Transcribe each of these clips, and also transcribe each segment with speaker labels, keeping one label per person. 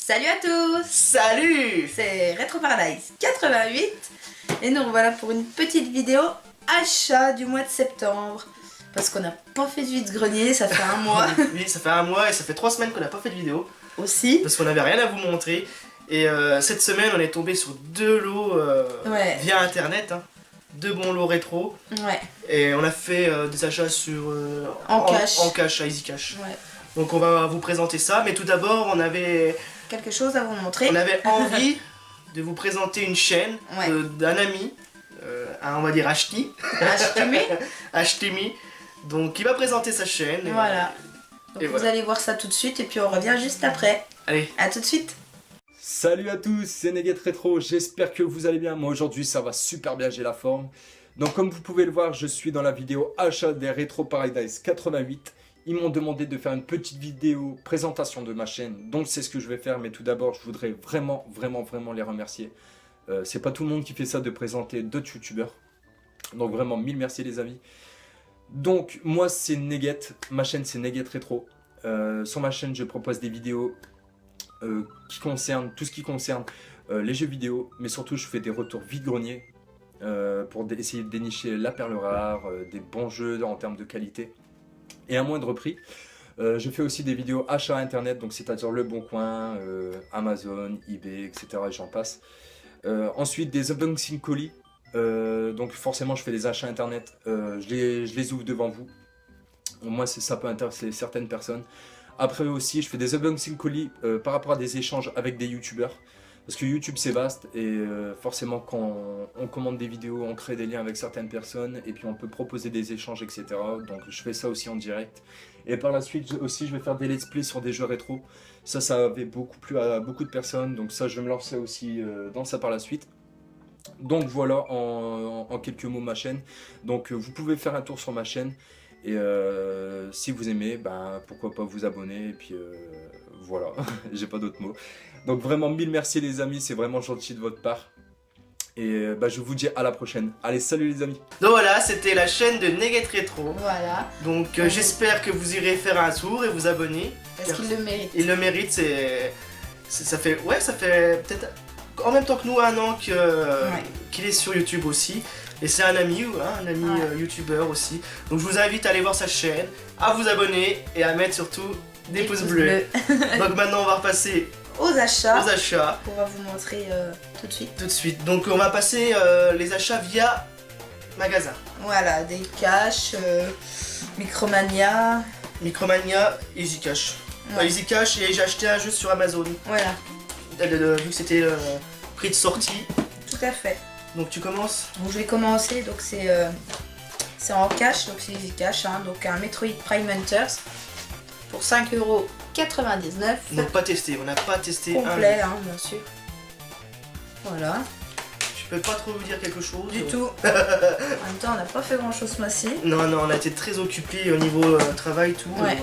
Speaker 1: Salut à tous!
Speaker 2: Salut!
Speaker 1: C'est Retro Paradise 88 et nous revoilà pour une petite vidéo achat du mois de septembre. Parce qu'on n'a pas fait de vide-grenier, ça fait un mois.
Speaker 2: Oui, ça fait un mois et ça fait 3 semaines qu'on n'a pas fait de vidéo.
Speaker 1: Aussi.
Speaker 2: Parce qu'on n'avait rien à vous montrer. Et cette semaine, on est tombé sur 2 lots via internet. Hein. 2 bons lots rétro.
Speaker 1: Ouais.
Speaker 2: Et on a fait des achats sur
Speaker 1: En cash.
Speaker 2: En cash, à Easy Cash.
Speaker 1: Ouais.
Speaker 2: Donc on va vous présenter ça. Mais tout d'abord, on avait
Speaker 1: Quelque chose à vous montrer.
Speaker 2: envie de vous présenter une chaîne
Speaker 1: Ouais.
Speaker 2: d'un ami. On va dire Ashtimi. Ashtimi. Donc il va présenter sa chaîne. Et
Speaker 1: Voilà. Donc
Speaker 2: et
Speaker 1: vous
Speaker 2: voilà.
Speaker 1: allez voir ça tout de suite et puis on revient juste après.
Speaker 2: Allez.
Speaker 1: À tout de suite.
Speaker 3: Salut à tous, c'est Neget Retro, j'espère que vous allez bien. Moi aujourd'hui ça va super bien, j'ai la forme. Donc comme vous pouvez le voir, je suis dans la vidéo achat des Retro Paradise 88. Ils m'ont demandé de faire une petite vidéo présentation de ma chaîne, donc c'est ce que je vais faire. Mais tout d'abord, je voudrais vraiment les remercier. C'est pas tout le monde qui fait ça, de présenter d'autres youtubeurs. Donc vraiment, mille merci les amis. Donc moi c'est Neget, ma chaîne c'est Neget Retro. Sur ma chaîne je propose des vidéos qui concernent tout ce qui concerne les jeux vidéo, mais surtout je fais des retours vide-grenier pour essayer de dénicher la perle rare, des bons jeux en termes de qualité et à moindre prix. Je fais aussi des vidéos achats internet, donc c'est-à-dire Le Bon Coin, Amazon, eBay, etc. et j'en passe. Ensuite des unboxing colis. Donc forcément je fais des achats internet, je les ouvre devant vous. Au moins ça peut intéresser certaines personnes. Après aussi je fais des unboxing colis par rapport à des échanges avec des youtubeurs. Parce que YouTube c'est vaste et forcément quand on commande des vidéos, on crée des liens avec certaines personnes et puis on peut proposer des échanges, etc. Donc je fais ça aussi en direct. Et par la suite aussi je vais faire des let's play sur des jeux rétro. Ça avait beaucoup plu à beaucoup de personnes, donc ça je vais me lancer aussi dans ça par la suite. Donc voilà en quelques mots ma chaîne. Donc vous pouvez faire un tour sur ma chaîne et si vous aimez, ben, pourquoi pas vous abonner et puis voilà, j'ai pas d'autres mots. Donc vraiment mille merci les amis, c'est vraiment gentil de votre part. Et bah, je vous dis à la prochaine. Allez, salut les amis.
Speaker 2: Donc voilà, c'était la chaîne de Neget Retro.
Speaker 1: Voilà.
Speaker 2: Donc j'espère que vous irez faire un tour et vous abonner.
Speaker 1: Parce qu'il le mérite.
Speaker 2: Il le mérite, ça fait peut-être en même temps que nous 1 an qu'il est sur YouTube aussi. Et c'est un ami youtubeur aussi. Donc je vous invite à aller voir sa chaîne, à vous abonner et à mettre surtout des pouces bleus. Donc maintenant on va repasser
Speaker 1: aux achats.
Speaker 2: Aux
Speaker 1: On va vous montrer tout de suite.
Speaker 2: tout de suite. Donc on va passer les achats via magasin.
Speaker 1: Voilà, des cash, Micromania.
Speaker 2: Micromania, Easy Cash.
Speaker 1: Ouais.
Speaker 2: Easy Cash, et j'ai acheté un jeu sur Amazon.
Speaker 1: Voilà,
Speaker 2: Vu que c'était le prix de sortie.
Speaker 1: tout à fait.
Speaker 2: Donc tu commences.
Speaker 1: Donc je vais commencer, donc c'est en cash, donc c'est Easy Cash, hein, donc un Metroid Prime Hunters pour 5,99 €.
Speaker 2: Donc pas testé, on n'a pas testé
Speaker 1: Complet, hein, bien sûr. Voilà,
Speaker 2: Je peux pas trop vous dire quelque chose.
Speaker 1: du tout. En même temps, on n'a pas fait grand chose ce mois-ci,
Speaker 2: Non, on a été très occupés au niveau travail, tout.
Speaker 1: Ouais.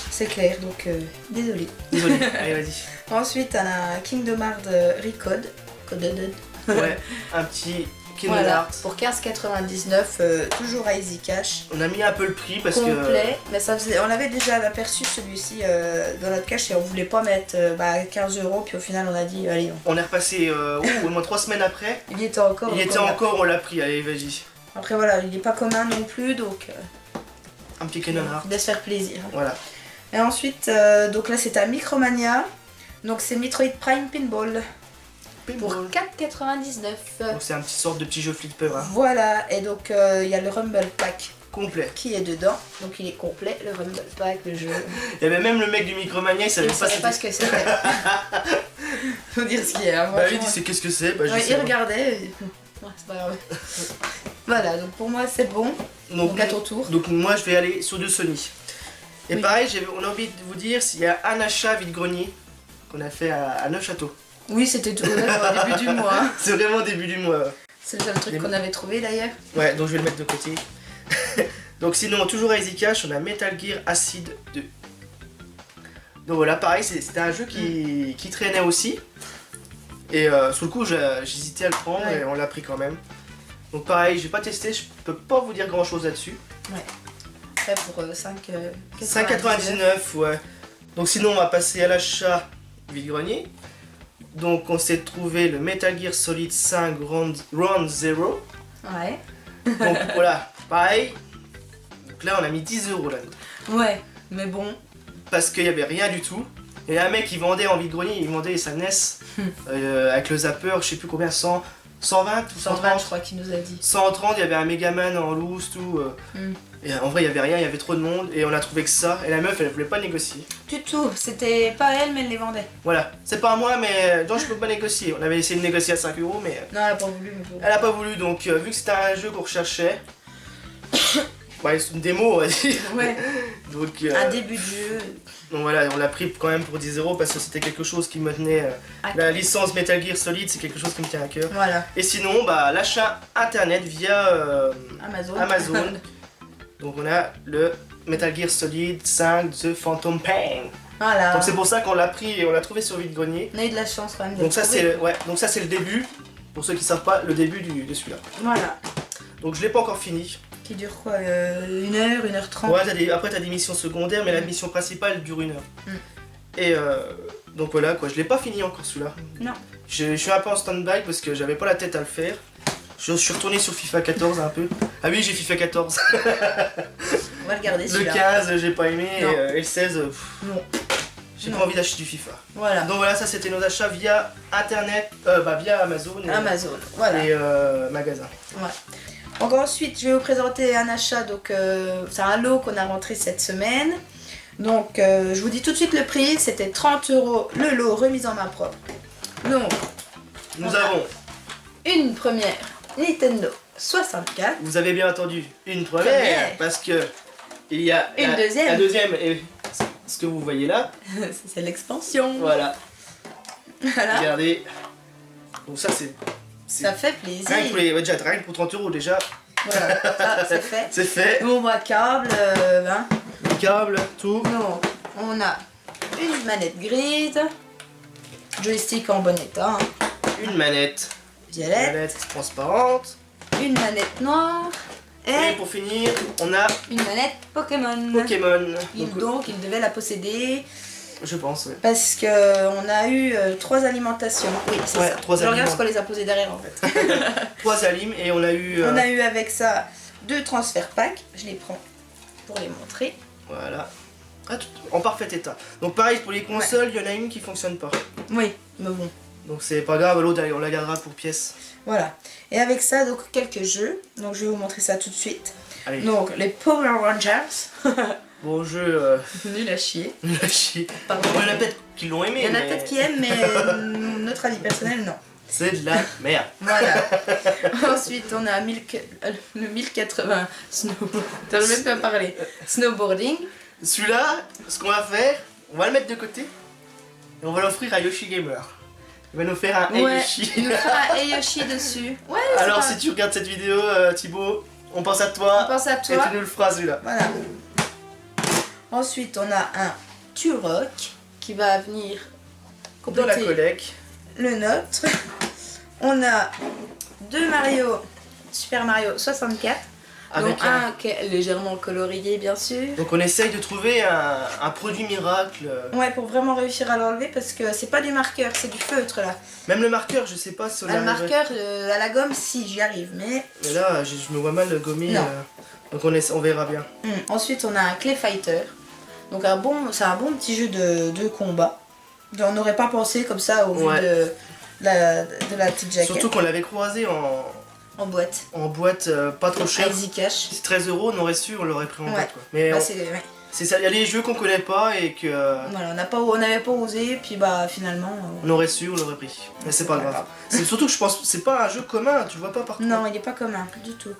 Speaker 1: C'est clair, donc désolé.
Speaker 2: Désolé, allez vas-y.
Speaker 1: Ensuite, on a Kingdom Hearts Recode. Coded.
Speaker 2: Ouais, un petit Kingdom
Speaker 1: Voilà,
Speaker 2: Hearts.
Speaker 1: pour 15,99 €, toujours à Easy Cash.
Speaker 2: On a mis un peu le prix parce
Speaker 1: Complet, mais ça faisait, on avait déjà aperçu celui-ci dans notre cache et on voulait pas mettre 15 €, puis au final on a dit allez,
Speaker 2: on est repassé au moins 3 semaines après.
Speaker 1: il y était encore.
Speaker 2: Il était encore, on l'a pris, allez vas-y.
Speaker 1: Après voilà, il n'est pas commun non plus, donc
Speaker 2: Un petit Kingdom Hearts.
Speaker 1: il laisse faire plaisir.
Speaker 2: Voilà.
Speaker 1: Et ensuite, donc là c'est à Micromania, donc c'est Metroid Prime Pinball pour 4,99 €.
Speaker 2: Donc c'est un petit sorte de petit jeu flipper, hein.
Speaker 1: Voilà, et donc il y a le Rumble Pack
Speaker 2: Complet.
Speaker 1: qui est dedans, donc il est complet, le Rumble Pack, le jeu.
Speaker 2: Il y avait même le mec du Micromania, il savait
Speaker 1: Il ne savait pas ce que c'était. Faut dire ce qu'il y a.
Speaker 2: Bah lui il dit c'est qu'est-ce que c'est, bah je
Speaker 1: Ouais,
Speaker 2: sais
Speaker 1: il
Speaker 2: pas.
Speaker 1: regardait. Ouais, c'est pas grave. Voilà, donc pour moi c'est bon. Donc à ton tour.
Speaker 2: Donc moi je vais aller sur du Sony. Et
Speaker 1: Oui.
Speaker 2: pareil, on a envie de vous dire s'il y a un achat vide-grenier qu'on a fait à Neufchâteau.
Speaker 1: Oui, c'était tout honnête au début du mois.
Speaker 2: C'est vraiment début du mois.
Speaker 1: C'est le seul truc qu'on avait trouvé d'ailleurs.
Speaker 2: Ouais, donc je vais le mettre de côté. Donc sinon, toujours à Easy Cash, on a Metal Gear Acid 2. Donc voilà, pareil, c'était un jeu qui traînait aussi. Et sur le coup, j'hésitais à le prendre,
Speaker 1: Ouais.
Speaker 2: et on l'a pris quand même. Donc pareil, j'ai pas testé, je peux pas vous dire grand chose là-dessus.
Speaker 1: Ouais. Après pour 5,99 €.
Speaker 2: 5,99, ouais. Donc sinon, on va passer à l'achat vide-grenier. Donc on s'est trouvé le Metal Gear Solid 5 Round 0.
Speaker 1: Ouais.
Speaker 2: Donc voilà, pareil. Donc là on a mis 10 € là.
Speaker 1: Ouais, mais bon.
Speaker 2: Parce qu'il n'y avait rien du tout. Et un mec qui vendait en vide-grenier, il vendait sa NES avec le zapper, je sais plus combien, 120 ou
Speaker 1: 120,
Speaker 2: 130.
Speaker 1: je crois qu'il nous a dit.
Speaker 2: 130, il y avait un Megaman en loose, tout. Et en vrai, il y avait rien, il y avait trop de monde. Et on a trouvé que ça. Et la meuf, elle voulait pas négocier.
Speaker 1: Du tout, c'était pas elle, mais elle les vendait.
Speaker 2: Voilà, c'est pas à moi, mais donc je peux pas négocier. On avait essayé de négocier à 5 €, mais
Speaker 1: Non, elle a pas voulu, mais bon.
Speaker 2: elle a pas voulu. Donc, vu que c'était un jeu qu'on recherchait, bah, c'est une démo, on va dire.
Speaker 1: Ouais,
Speaker 2: Donc,
Speaker 1: un début de jeu.
Speaker 2: donc voilà, on l'a pris quand même pour 10 € parce que c'était quelque chose qui me tenait. La licence Metal Gear Solid, c'est quelque chose qui me tient à cœur.
Speaker 1: Voilà,
Speaker 2: Et sinon, bah, l'achat internet via
Speaker 1: Amazon.
Speaker 2: Donc on a le Metal Gear Solid 5 The Phantom Pain.
Speaker 1: Voilà.
Speaker 2: Donc c'est pour ça qu'on l'a pris et on l'a trouvé sur vide-grenier.
Speaker 1: On a eu de la chance quand même de
Speaker 2: Donc ça
Speaker 1: trouver.
Speaker 2: c'est le début. Pour ceux qui savent pas, le début de celui-là.
Speaker 1: Voilà.
Speaker 2: Donc je l'ai pas encore fini.
Speaker 1: Qui dure quoi 1 heure, 1h30.
Speaker 2: Ouais, après t'as des missions secondaires, mais la mission principale dure 1 heure. Et donc voilà quoi, je l'ai pas fini encore celui-là.
Speaker 1: Non.
Speaker 2: Je suis un peu en stand-by parce que j'avais pas la tête à le faire. Je suis retourné sur FIFA 14 un peu. Ah oui, j'ai FIFA 14.
Speaker 1: On va le garder
Speaker 2: Le
Speaker 1: celui-là.
Speaker 2: 15, j'ai pas aimé.
Speaker 1: Non.
Speaker 2: Et le 16,
Speaker 1: Non.
Speaker 2: j'ai
Speaker 1: Non.
Speaker 2: pas envie d'acheter du FIFA.
Speaker 1: Voilà.
Speaker 2: Donc voilà, ça c'était nos achats via internet, via Amazon et,
Speaker 1: Amazon. Voilà.
Speaker 2: et magasin.
Speaker 1: Ouais. Donc ensuite, je vais vous présenter un achat. Donc c'est un lot qu'on a rentré cette semaine. Donc je vous dis tout de suite le prix. C'était 30 € le lot remise en main propre. Donc
Speaker 2: Nous
Speaker 1: Voilà.
Speaker 2: avons,
Speaker 1: une première Nintendo 64.
Speaker 2: vous avez bien entendu, une première,
Speaker 1: Première.
Speaker 2: parce que il y a
Speaker 1: Une
Speaker 2: la,
Speaker 1: deuxième.
Speaker 2: La deuxième est ce que vous voyez là.
Speaker 1: C'est l'expansion.
Speaker 2: Voilà,
Speaker 1: Voilà.
Speaker 2: regardez. Donc ça c'est
Speaker 1: Ça fait plaisir.
Speaker 2: rien que pour les, ouais, déjà, rien que pour 30 € déjà,
Speaker 1: Voilà, ça c'est fait.
Speaker 2: c'est fait.
Speaker 1: Bon, bah, câble, hein.
Speaker 2: Le câble, tout.
Speaker 1: Donc, on a une manette grise, joystick en bon état, hein,
Speaker 2: Une manette,
Speaker 1: violette,
Speaker 2: manette transparente.
Speaker 1: une manette noire
Speaker 2: Et
Speaker 1: et
Speaker 2: pour finir, on a
Speaker 1: une manette Pokémon.
Speaker 2: Pokémon.
Speaker 1: Donc, il devait la posséder
Speaker 2: Je pense, ouais.
Speaker 1: parce que on a eu 3 alimentations. Oui, c'est
Speaker 2: Ouais,
Speaker 1: ça.
Speaker 2: 3
Speaker 1: Je regarde
Speaker 2: aliments.
Speaker 1: ce qu'on les a posés derrière en fait.
Speaker 2: 3 alimes et on a eu.
Speaker 1: On a eu avec ça 2 transfert packs. Je les prends pour les montrer.
Speaker 2: Voilà. Ah, en parfait état. Donc pareil pour les consoles, il y en a une qui fonctionne pas.
Speaker 1: Oui, mais bon.
Speaker 2: Donc c'est pas grave, l'autre on la gardera pour pièce.
Speaker 1: Voilà. Et avec ça, donc quelques jeux. Donc je vais vous montrer ça tout de suite.
Speaker 2: Allez.
Speaker 1: Donc les Power Rangers.
Speaker 2: Bon jeu,
Speaker 1: Nul à chier.
Speaker 2: nul à chier.
Speaker 1: Pardon.
Speaker 2: Bon, il y en a peut-être qui l'ont aimé.
Speaker 1: Il y en a
Speaker 2: mais
Speaker 1: peut-être qui aiment, mais notre avis personnel, non.
Speaker 2: C'est de la merde.
Speaker 1: Voilà. Ensuite, on a le 1080 snow. T'as même pas parlé. Snowboarding.
Speaker 2: Celui-là, ce qu'on va faire, on va le mettre de côté et on va l'offrir à Yoshi Gamer. Il va nous faire un Hey
Speaker 1: Ouais.
Speaker 2: Yoshi.
Speaker 1: Il nous fera un Yoshi dessus. Ouais, c'est
Speaker 2: Alors
Speaker 1: pas-
Speaker 2: si tu regardes cette vidéo, Thibaut, on pense à
Speaker 1: on
Speaker 2: toi
Speaker 1: pense à
Speaker 2: et
Speaker 1: toi.
Speaker 2: tu nous le feras celui-là.
Speaker 1: Voilà. Ensuite, on a un Turok qui va venir
Speaker 2: Dans la
Speaker 1: compléter
Speaker 2: collecte.
Speaker 1: le nôtre. On a 2 Mario, Super Mario 64.
Speaker 2: Avec
Speaker 1: Donc un qui est légèrement colorié, bien sûr.
Speaker 2: Donc on essaye de trouver un produit miracle.
Speaker 1: Ouais, pour vraiment réussir à l'enlever parce que c'est pas du marqueur, c'est du feutre là.
Speaker 2: Même le marqueur, je sais pas si on y
Speaker 1: Le
Speaker 2: arriverait.
Speaker 1: marqueur à la gomme, si j'y arrive, mais.
Speaker 2: Mais là, je me vois mal le gommer.
Speaker 1: Non.
Speaker 2: Donc on verra bien.
Speaker 1: Ensuite, on a un Clay Fighter. Donc c'est un bon petit jeu de combat. On n'aurait pas pensé comme ça au vu
Speaker 2: Ouais.
Speaker 1: de la petite jaquette.
Speaker 2: Surtout qu'on l'avait croisé
Speaker 1: En boîte.
Speaker 2: en boîte pas trop cher.
Speaker 1: Easy Cash.
Speaker 2: Si 13 €, on aurait su, on l'aurait pris en
Speaker 1: Ouais.
Speaker 2: boîte. Quoi. Mais
Speaker 1: Bah,
Speaker 2: on-
Speaker 1: ouais.
Speaker 2: c'est ça, il y a des jeux qu'on connaît pas et que
Speaker 1: Voilà, on n'avait pas osé, puis bah finalement.
Speaker 2: on aurait su, on l'aurait pris. Mais c'est pas grave. C'est surtout que je pense c'est pas un jeu commun, tu le vois pas partout.
Speaker 1: Non, il n'est pas commun du tout.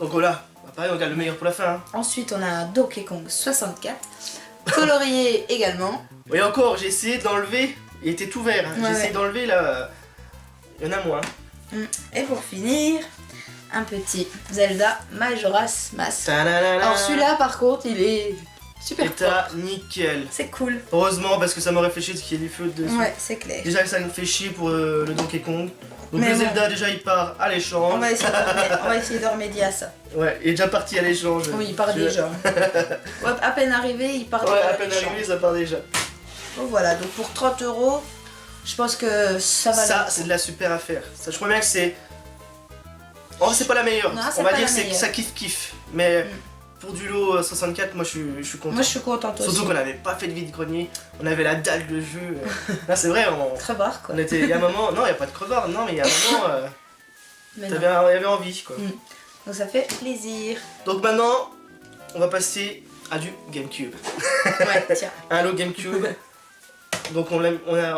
Speaker 2: Donc voilà, bah, pareil, on garde le meilleur pour la fin. Hein.
Speaker 1: Ensuite, on a un Donkey Kong 64. Colorié également.
Speaker 2: Et encore, j'ai essayé d'enlever, il était tout vert. Hein.
Speaker 1: Ouais,
Speaker 2: J'ai essayé
Speaker 1: ouais.
Speaker 2: d'enlever là, il y en a moins.
Speaker 1: Et pour finir, un petit Zelda Majora's Mask.
Speaker 2: Ta-da-da-da.
Speaker 1: Alors celui-là par contre il est super
Speaker 2: État
Speaker 1: propre.
Speaker 2: nickel.
Speaker 1: C'est cool.
Speaker 2: Heureusement parce que ça m'aurait fait chier qu'il y ait du feu dessus.
Speaker 1: Ouais, c'est clair.
Speaker 2: Déjà que ça me fait chier pour le Donkey Kong. Donc
Speaker 1: Mais
Speaker 2: le
Speaker 1: bon.
Speaker 2: Zelda déjà il part à l'échange.
Speaker 1: On va essayer de remédier à ça.
Speaker 2: Ouais, il est déjà parti à l'échange.
Speaker 1: Oui, il part
Speaker 2: Je-
Speaker 1: déjà. Ouais, à peine arrivé, il part
Speaker 2: Ouais,
Speaker 1: déjà
Speaker 2: à peine
Speaker 1: l'échange.
Speaker 2: arrivé ça part déjà.
Speaker 1: Donc voilà, donc pour 30 €, je pense que ça va.
Speaker 2: Ça, c'est de la super affaire. Ça, je crois bien que c'est... Oh, c'est pas la meilleure.
Speaker 1: Non, c'est
Speaker 2: on va
Speaker 1: pas
Speaker 2: dire
Speaker 1: la
Speaker 2: que
Speaker 1: meilleure.
Speaker 2: ça kiffe. Mais pour du lot 64, moi je suis content.
Speaker 1: Moi je suis contente aussi.
Speaker 2: Surtout qu'on n'avait pas fait de vide-grenier, on avait la dalle de jeu. Là c'est vrai,
Speaker 1: Crevard quoi.
Speaker 2: on était. Il y a un moment, non, il n'y a pas de crevard, non, mais il y a un moment,
Speaker 1: Mais
Speaker 2: il
Speaker 1: non.
Speaker 2: y avait envie quoi.
Speaker 1: Donc ça fait plaisir.
Speaker 2: Donc maintenant, on va passer à du GameCube.
Speaker 1: Ouais, tiens,
Speaker 2: Un lot GameCube. Donc on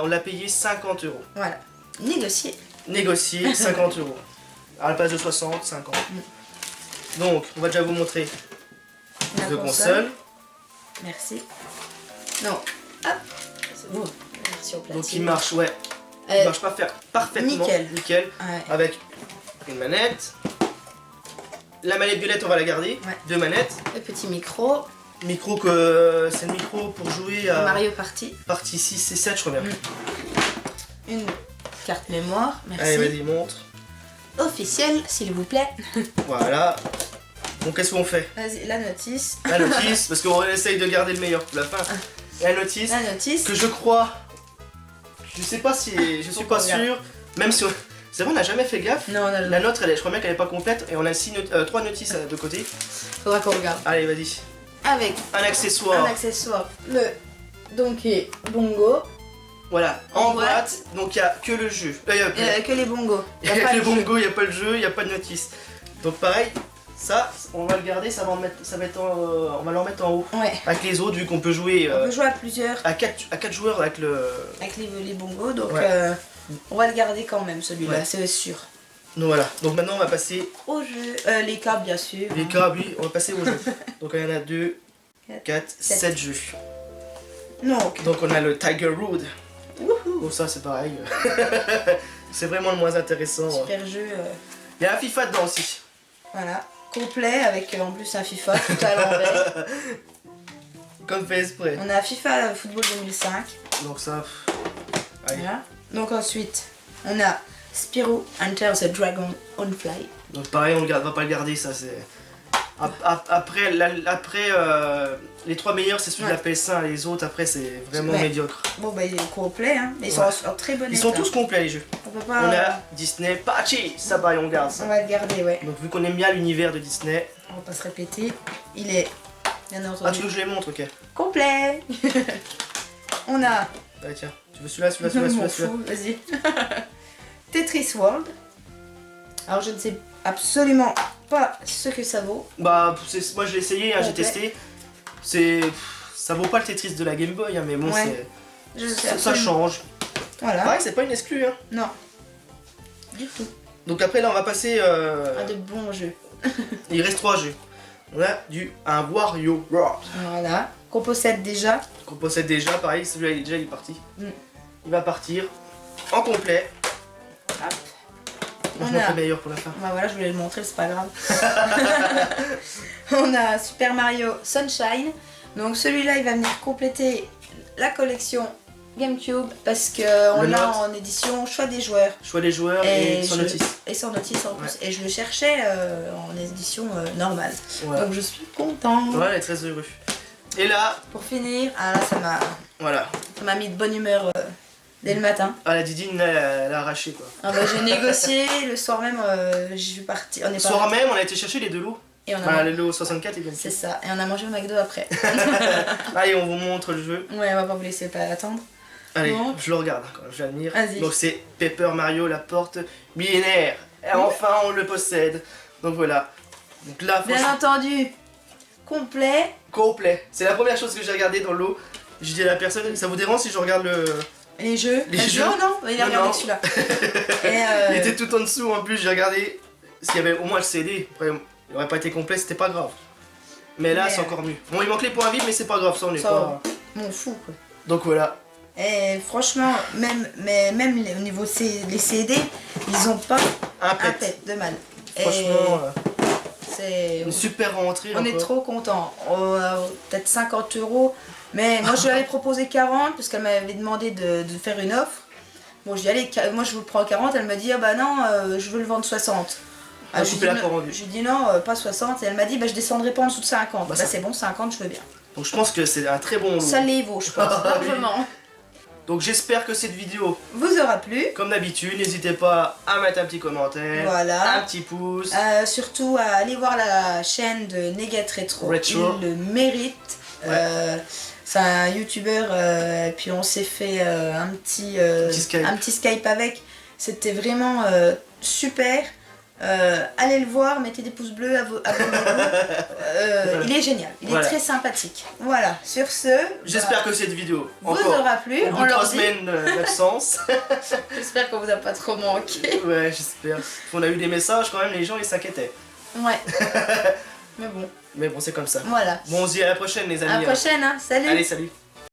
Speaker 2: l'a payé 50 €.
Speaker 1: voilà. Négocier.
Speaker 2: Négocié 50 €. À la place de 60, 50. Donc on va déjà vous montrer
Speaker 1: La
Speaker 2: deux consoles.
Speaker 1: Merci. Non. Hop. C'est bon. Merci au platine.
Speaker 2: Donc il marche, ouais. Il marche parfaitement.
Speaker 1: nickel.
Speaker 2: Nickel.
Speaker 1: Ouais.
Speaker 2: Avec une manette. La manette violette, on va la garder.
Speaker 1: Ouais.
Speaker 2: 2 manettes.
Speaker 1: Le petit micro.
Speaker 2: Micro que c'est le micro pour jouer à
Speaker 1: Mario Party.
Speaker 2: partie 6 et 7, je crois bien.
Speaker 1: Une carte mémoire. Merci.
Speaker 2: Allez, vas-y, montre.
Speaker 1: Officielle, s'il vous plaît.
Speaker 2: Voilà. Donc qu'est-ce qu'on fait?
Speaker 1: Vas-y, la notice.
Speaker 2: La notice, parce qu'on essaye de garder le meilleur pour la fin. La notice,
Speaker 1: La notice.
Speaker 2: que je crois... Je sais pas si... Je suis
Speaker 1: Faut
Speaker 2: pas
Speaker 1: qu'on regarde.
Speaker 2: sûr. Même si... C'est vrai, on n'a jamais fait gaffe.
Speaker 1: Non, on a
Speaker 2: La nôtre, je crois bien qu'elle est pas complète. Et on a 3 notices de côté.
Speaker 1: faudra qu'on regarde.
Speaker 2: Allez, vas-y.
Speaker 1: Avec
Speaker 2: Un accessoire.
Speaker 1: un accessoire. Le Donkey Bongo.
Speaker 2: Voilà, en boîte, donc il n'y a que le jeu.
Speaker 1: Que les bongos.
Speaker 2: Il n'y a que le bongo, il n'y a pas le jeu, il n'y a pas de notice. Donc pareil, ça, on va le garder, ça va être on va le remettre en haut.
Speaker 1: Ouais.
Speaker 2: Avec les autres, vu qu'on peut jouer
Speaker 1: On peut jouer à plusieurs
Speaker 2: à 4 joueurs avec le...
Speaker 1: avec les bongos, donc
Speaker 2: Ouais.
Speaker 1: on va le garder quand même celui-là,
Speaker 2: Ouais.
Speaker 1: c'est sûr.
Speaker 2: Donc voilà, donc maintenant on va passer
Speaker 1: Au jeu, les câbles bien sûr.
Speaker 2: les câbles, oui, on va passer au jeu. Donc il y en a 2, 4,
Speaker 1: Sept.
Speaker 2: 7 jeux.
Speaker 1: Donc,
Speaker 2: Donc on a le Tiger Road.
Speaker 1: wouhou,
Speaker 2: Donc ça c'est pareil. C'est vraiment le moins intéressant.
Speaker 1: super jeu.
Speaker 2: Il y a un FIFA dedans aussi.
Speaker 1: Voilà, complet avec en plus un FIFA tout à l'envers.
Speaker 2: Comme fait exprès.
Speaker 1: On a FIFA Football 2005.
Speaker 2: Donc ça... Allez.
Speaker 1: Voilà. Donc ensuite, on a Spyro Enter the Dragon on Fly.
Speaker 2: Donc pareil, on va pas le garder, ça c'est... Après, les 3 meilleurs c'est celui de la PS1, les autres après c'est vraiment
Speaker 1: Ouais.
Speaker 2: médiocre.
Speaker 1: Bon bah il est complet, hein, mais ils
Speaker 2: Ouais.
Speaker 1: sont en très bon
Speaker 2: Ils sont
Speaker 1: état.
Speaker 2: tous complets les jeux.
Speaker 1: On peut pas...
Speaker 2: On a Disney Patchy, ça va et on garde ça.
Speaker 1: On va le garder, ouais.
Speaker 2: Donc vu qu'on aime bien l'univers de Disney...
Speaker 1: On va pas se répéter. Il est, bien entendu,
Speaker 2: Ah tu veux que je les montre, ok.
Speaker 1: complet. On a...
Speaker 2: Allez tiens, tu veux celui-là,
Speaker 1: Je m'en fous, vas-y. Tetris World. Alors je ne sais absolument pas ce que ça vaut.
Speaker 2: Bah moi je l'ai essayé, hein, j'ai
Speaker 1: Complet.
Speaker 2: testé. Ça vaut pas le Tetris de la Game Boy, hein, mais bon
Speaker 1: Ouais. Je sais
Speaker 2: ça
Speaker 1: absolument-
Speaker 2: change.
Speaker 1: Voilà.
Speaker 2: Pareil, c'est pas une exclue. Hein.
Speaker 1: Non. Du tout.
Speaker 2: Donc après là on va passer...
Speaker 1: Un de bons jeux.
Speaker 2: Il reste 3 jeux. On a un Wario World.
Speaker 1: Voilà. Qu'on possède déjà.
Speaker 2: Qu'on possède déjà, pareil, celui-là il est parti.
Speaker 1: Mm.
Speaker 2: Il va partir en complet.
Speaker 1: Hop.
Speaker 2: Moi, je
Speaker 1: On
Speaker 2: m'en
Speaker 1: a-
Speaker 2: fais meilleur pour la fin.
Speaker 1: Bah voilà, je voulais le montrer, c'est pas grave. On a Super Mario Sunshine. Donc celui-là, il va venir compléter la collection GameCube parce qu'on
Speaker 2: Le
Speaker 1: l'a
Speaker 2: note.
Speaker 1: en édition choix des joueurs.
Speaker 2: Choix des joueurs et sans
Speaker 1: je-
Speaker 2: notice.
Speaker 1: Et sans notice en plus.
Speaker 2: Ouais.
Speaker 1: Et je le cherchais en édition normale.
Speaker 2: Voilà.
Speaker 1: Donc je suis contente.
Speaker 2: Voilà, elle est très heureux. Et là,
Speaker 1: Pour finir, ah là
Speaker 2: voilà.
Speaker 1: ça m'a mis de bonne humeur dès le matin.
Speaker 2: Ah, la Didine, elle a arraché quoi.
Speaker 1: Ah bah, j'ai négocié le soir même, je suis partie. On est
Speaker 2: Le soir même, on a été chercher les 2 lots.
Speaker 1: Et on a
Speaker 2: Enfin, le lot 64 et
Speaker 1: C'est
Speaker 2: 26.
Speaker 1: ça. Et on a mangé au McDo après.
Speaker 2: Allez, on vous montre le jeu.
Speaker 1: Ouais, on va pas vous laisser pas attendre.
Speaker 2: Allez,
Speaker 1: Bon.
Speaker 2: je le regarde quand même, je l'admire.
Speaker 1: Vas-y.
Speaker 2: Donc c'est Paper Mario, la porte millénaire. Et enfin, on le possède. Donc voilà. Donc là,
Speaker 1: Bien
Speaker 2: franchement,
Speaker 1: entendu, complet.
Speaker 2: complet. C'est la première chose que j'ai regardé dans le lot. J'ai dit à la personne, ça vous dérange si je regarde le...
Speaker 1: Les jeux.
Speaker 2: Les
Speaker 1: Ah,
Speaker 2: jeux.
Speaker 1: Non, non, il a
Speaker 2: Non,
Speaker 1: regardé
Speaker 2: non.
Speaker 1: que celui-là. Et
Speaker 2: Il était tout en dessous en plus, j'ai regardé s'il y avait au moins le CD. Après, il aurait pas été complet, c'était pas grave. Mais là,
Speaker 1: Mais,
Speaker 2: c'est encore mieux. Bon, il manque les points vides, mais c'est pas grave, ça on est
Speaker 1: Ça
Speaker 2: pas.
Speaker 1: m'en fous quoi.
Speaker 2: Donc voilà.
Speaker 1: Et franchement, même au niveau les CD, ils ont pas
Speaker 2: Un
Speaker 1: un
Speaker 2: pet.
Speaker 1: pet de mal. Et
Speaker 2: Franchement,
Speaker 1: c'est...
Speaker 2: une super rentrée.
Speaker 1: On est
Speaker 2: encore.
Speaker 1: trop contents. Peut-être 50 €. Mais moi je lui avais proposé 40 parce qu'elle m'avait demandé de faire une offre. Bon, je dis allez, moi je vous le prends à 40. Elle m'a dit ah bah non, je veux le vendre 60.
Speaker 2: Ah,
Speaker 1: je lui
Speaker 2: couper
Speaker 1: dis
Speaker 2: la
Speaker 1: non-
Speaker 2: part en deux.
Speaker 1: je lui dis non, pas 60. Et elle m'a dit bah je descendrai pas en dessous de 50.
Speaker 2: Bah,
Speaker 1: Bah,
Speaker 2: ça-
Speaker 1: c'est bon, 50 je veux bien.
Speaker 2: Donc je pense que c'est un très bon lot.
Speaker 1: Ça les vaut, je pense, largement.
Speaker 2: Donc j'espère que cette vidéo
Speaker 1: vous aura plu.
Speaker 2: Comme d'habitude, n'hésitez pas à mettre un petit commentaire,
Speaker 1: Voilà.
Speaker 2: un petit pouce.
Speaker 1: Surtout à aller voir la chaîne de Négat Rétro. Il le mérite.
Speaker 2: Ouais.
Speaker 1: C'est un youtubeur, puis on s'est fait un petit Skype avec. C'était vraiment super. Allez le voir, mettez des pouces bleus, abonnez-vous. Il est génial, il est très sympathique. Voilà, sur ce...
Speaker 2: J'espère que cette vidéo
Speaker 1: vous aura plu.
Speaker 2: Au bout de 3 semaines d'absence.
Speaker 1: J'espère qu'on vous a pas trop manqué.
Speaker 2: Ouais, j'espère. On a eu des messages quand même, les gens ils s'inquiétaient.
Speaker 1: Ouais. Mais bon.
Speaker 2: Mais bon, c'est comme ça.
Speaker 1: Voilà.
Speaker 2: Bon, on se dit à la prochaine les amis.
Speaker 1: À la prochaine, hein. Salut.
Speaker 2: Allez, salut.